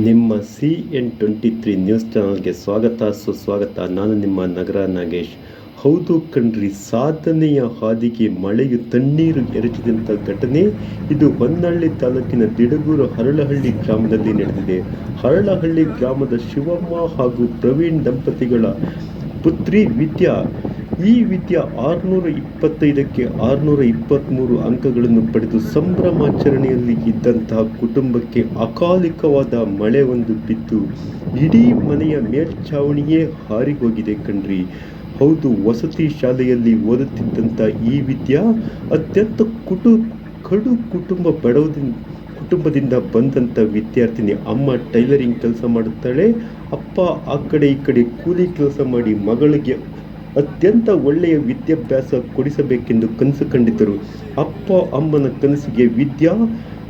ನಿಮ್ಮ CN23 news ಚಾನಲ್ಗೆ ಸ್ವಾಗತ ಸುಸ್ವಾಗತ. ನಾನು ನಿಮ್ಮ ನಗರ ನಾಗೇಶ್. ಹೌದು ಕಣ್ರಿ, ಸಾಧನೆಯ ಹಾದಿಗೆ ಮಳೆಯು ತಣ್ಣೀರು ಎರಚಿದಂಥ ಘಟನೆ ಇದು ಹೊನ್ನಳ್ಳಿ ತಾಲೂಕಿನ ದಿಡಗೂರು ಹರಳಹಳ್ಳಿ ಗ್ರಾಮದಲ್ಲಿ ನಡೆದಿದೆ. ಹರಳಹಳ್ಳಿ ಗ್ರಾಮದ ಶಿವಮ್ಮ ಹಾಗೂ ಪ್ರವೀಣ್ ದಂಪತಿಗಳ ಪುತ್ರಿ ವಿದ್ಯಾ. ಈ ವಿದ್ಯಾ 625ಕ್ಕೆ 623 ಅಂಕಗಳನ್ನು ಪಡೆದು ಸಂಭ್ರಮಾಚರಣೆಯಲ್ಲಿ ಇದ್ದಂತಹ ಕುಟುಂಬಕ್ಕೆ ಅಕಾಲಿಕವಾದ ಮಳೆ ಒಂದು ಬಿದ್ದು ಇಡೀ ಮನೆಯ ಮೇಲ್ಛಾವಣಿಯೇ ಹಾರಿಹೋಗಿದೆ ಕಣ್ರಿ. ಹೌದು, ವಸತಿ ಶಾಲೆಯಲ್ಲಿ ಓದುತ್ತಿದ್ದಂಥ ಈ ವಿದ್ಯಾ ಅತ್ಯಂತ ಕಡು ಕುಟುಂಬದಿಂದ ಬಂದಂಥ ವಿದ್ಯಾರ್ಥಿನಿ. ಅಮ್ಮ ಟೈಲರಿಂಗ್ ಕೆಲಸ ಮಾಡುತ್ತಾಳೆ, ಅಪ್ಪ ಆ ಕಡೆ ಈ ಕಡೆ ಕೂಲಿ ಕೆಲಸ ಮಾಡಿ ಮಗಳಿಗೆ ಅತ್ಯಂತ ಒಳ್ಳೆಯ ವಿದ್ಯಾಭ್ಯಾಸ ಕೊಡಿಸಬೇಕೆಂದು ಕನಸು ಕಂಡಿದ್ದರು. ಅಪ್ಪ ಅಮ್ಮನ ಕನಸಿಗೆ ವಿದ್ಯಾ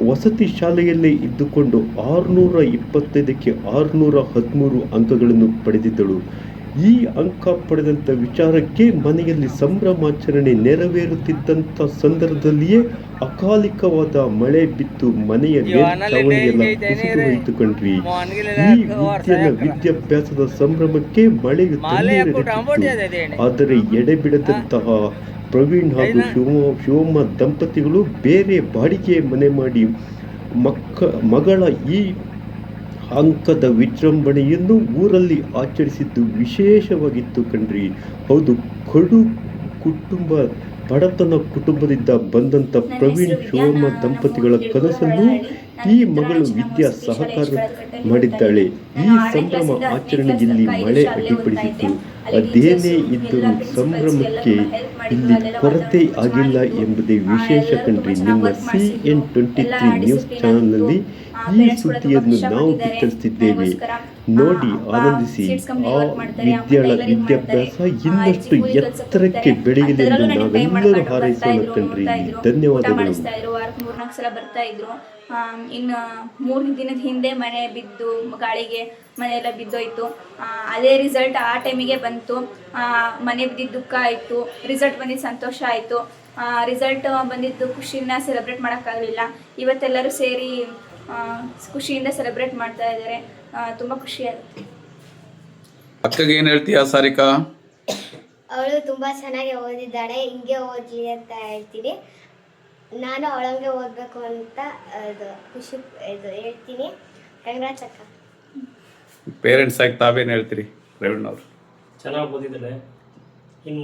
ವಸತಿ ಶಾಲೆಯಲ್ಲೇ ಇದ್ದುಕೊಂಡು 625ಕ್ಕೆ 613 ಅಂಕಗಳನ್ನು ಪಡೆದಿದ್ದಳು. ಈ ಅಂಕ ಪಡೆದಂಥ ವಿಚಾರಕ್ಕೆ ಮನೆಯಲ್ಲಿ ಸಂಭ್ರಮಾಚರಣೆ ನೆರವೇರುತ್ತಿದ್ದಂಥ ಸಂದರ್ಭದಲ್ಲಿಯೇ ಅಕಾಲಿಕವಾದ ಮಳೆ ಬಿದ್ದು ಮನೆಯ ಮೇಲ್ಛಾವಣಿಯೆಲ್ಲ ಕುಸಿದು ಹೋಯಿತು ಕಣ್ರಿ. ಈ ವಿದ್ಯಾಭ್ಯಾಸದ ಸಂಭ್ರಮಕ್ಕೆ ಮಳೆಯು ತಣ್ಣೀರೆರಚಿತ್ತು. ಆದರೆ ಎಡೆಬಿಡದಂತಹ ಪ್ರವೀಣ್ ಹಾಗೂ ಶಿವಮ್ಮ ದಂಪತಿಗಳು ಬೇರೆ ಬಾಡಿಗೆ ಮನೆ ಮಾಡಿ ಮಗಳ ಈ ಅಂಕದ ವಿಜೃಂಭಣೆಯನ್ನು ಊರಲ್ಲಿ ಆಚರಿಸಿದ್ದು ವಿಶೇಷವಾಗಿತ್ತು ಕಣ್ರಿ. ಹೌದು, ಬಡತನ ಕುಟುಂಬದಿಂದ ಬಂದಂಥ ಪ್ರವೀಣ್ ಶಿವಮ್ಮ ದಂಪತಿಗಳ ಕನಸನ್ನು ಈ ಮಗಳು ವಿದ್ಯಾ ಸಹಕಾರ ಮಾಡಿದ್ದಾಳೆ. ಈ ಸಂಭ್ರಮ ಆಚರಣೆಯಲ್ಲಿ ಮಳೆ ಅಡ್ಡಿಪಡಿಸಿತ್ತು. ಅದೇನೇ ಇದ್ದರೂ ಸಂಭ್ರಮಕ್ಕೆ ಇಲ್ಲಿ ಕೊರತೆ ಆಗಿಲ್ಲ ಎಂಬುದೇ ವಿಶೇಷ ಕಣ್ರಿ. ನಿಮ್ಮ CN23 ನ್ಯೂಸ್ ಚಾನಲ್ನಲ್ಲಿ ಈ ಸುದ್ದಿಯನ್ನು ನಾವು ಬಿತ್ತರಿಸುತ್ತಿದ್ದೇವೆ. ನೋಡಿ, ಆನಂದಿಸಿ. ಆ ವಿದ್ಯಾಭ್ಯಾಸ ಇನ್ನಷ್ಟು ಎತ್ತರಕ್ಕೆ ಬೆಳೆಯಲಿ ಎಂದು ನಾವೆಲ್ಲರೂ ಹಾರೈಸೋಣ ಕಣ್ರಿ. ಧನ್ಯವಾದಗಳು. ಬರ್ತಾ ಇದ್ರು. ಇನ್ನು 3 ದಿನದ ಹಿಂದೆ ಮನೆ ಬಿದ್ದು ಗಾಳಿಗೆ ಮನೆಯೆಲ್ಲ ಬಿದ್ದೋಯ್ತು. ಅದೇ ರಿಸಲ್ಟ್ ಆ ಟೈಮಿಗೆ ಬಂತು. ಮನೆ ಬಿದ್ದಿದ್ದು ದುಃಖ ಆಯಿತು, ರಿಸಲ್ಟ್ ಬಂದಿದ್ದು ಸಂತೋಷ ಆಯಿತು. ರಿಸಲ್ಟ್ ಬಂದಿದ್ದು ಖುಷಿನ ಸೆಲೆಬ್ರೇಟ್ ಮಾಡೋಕ್ಕಾಗಲಿಲ್ಲ. ಇವತ್ತೆಲ್ಲರೂ ಸೇರಿ ಖುಷಿಯಿಂದ ಸೆಲೆಬ್ರೇಟ್ ಮಾಡ್ತಾ ಇದ್ದಾರೆ. ತುಂಬ ಖುಷಿ ಆಗುತ್ತೆ. ಅಕ್ಕಗೆ ಏನು ಹೇಳ್ತೀಯಾ ಸಾರಿಕಾ? ಅವಳು ತುಂಬ ಚೆನ್ನಾಗಿ ಓದಿದ್ದಾಳೆ, ಹಿಂಗೆ ಓದಲಿ ಅಂತ ಹೇಳ್ತೀನಿ. ನಾನು ಅವಳಂಗೆ ಓದಬೇಕು ಅಂತ ಖುಷಿ ಹೇಳ್ತೀನಿ. ಕಂಗ್ರಾಟ್ಸ್ ಅಕ್ಕ. ಪೇರೆಂಟ್ಸ್ ಆಗಿ ತಾವೇನು ಹೇಳ್ತೀರಿ ಪ್ರವೀಣ್ ಅವರು? ಚೆನ್ನಾಗಿ ಓದಿದ್ದಾಳೆ. ಇನ್ನು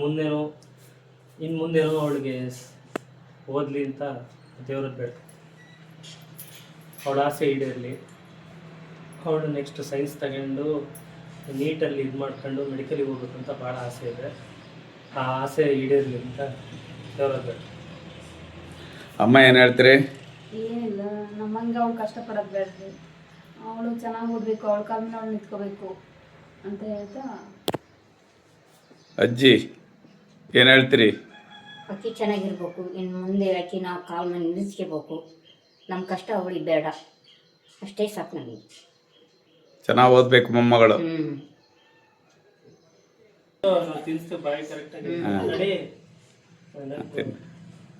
ಮುಂದೇನೋ ಅವಳಿಗೆ ಓದಲಿ ಅಂತ ದೇವ್ರದ್ದು ಬೇಡ. ಅವಳ ಆಸೆ ಈಡೇರಲಿ. ಅವಳು ನೆಕ್ಸ್ಟ್ ಸೈನ್ಸ್ ತಗೊಂಡು ನೀಟಲ್ಲಿ ಇದು ಮಾಡ್ಕೊಂಡು ಮೆಡಿಕಲಿಗೆ ಹೋಗ್ಬೇಕು ಅಂತ ಭಾಳ ಆಸೆ ಇದೆ. ಆ ಆಸೆ ಈಡೇರಲಿ ಅಂತ ದೇವ್ರದ್ದು ಬೇಡ. ಅಮ್ಮ ಏನು ಹೇಳ್ತೀರಿ? ಏನಿಲ್ಲ, ನಮ್ಮಂಗೆ ಅವಳು ಕಷ್ಟಪಡೋದು ಬೇಡ್ರಿ. ಅವಳು ಚೆನ್ನಾಗಿ ಓದಬೇಕು, ಅವಳ ಕಾಲ ಮೇಲೆ ಅವಳು ನಿಂತ್ಕೋಬೇಕು ಅಂತ ಹೇಳ್ತಾ. ಅಜ್ಜಿ ಏನು ಹೇಳ್ತೀರಿ? ಅಕ್ಕಿ ಚೆನ್ನಾಗಿರ್ಬೇಕು. ಇನ್ನು ಮುಂದೆ ಅಕ್ಕಿ ನಾವು ಕಾಲ ಮೇಲೆ ನಿಲ್ಲಿಸ್ಕೋಬೇಕು. ನಮ್ಮ ಕಷ್ಟ ಅವಳಿಗೆ ಬೇಡ, ಅಷ್ಟೇ ಸಾಕು ನನಗೆ. ಚೆನ್ನಾಗಿ ಓದಬೇಕು ಮೊಮ್ಮಗಳು. ತಿನ್ನಿಸ್ತು ಬಾಯಿ ಕರೆಕ್ಟಾಗಿ.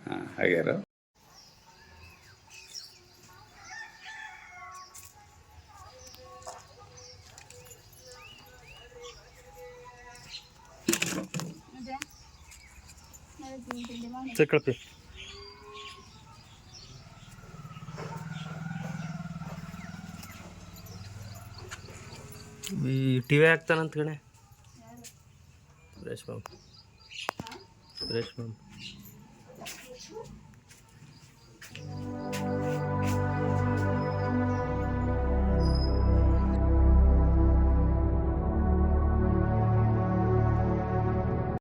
ಹಾಂ, ಹಾಗೆ ಚಕ್ರಪಿ ಈ ಟಿವಿ ಹಾಕ್ತಾನಂತ ಕಣೆ. ಸುರೇಶ್ ಬಾಬು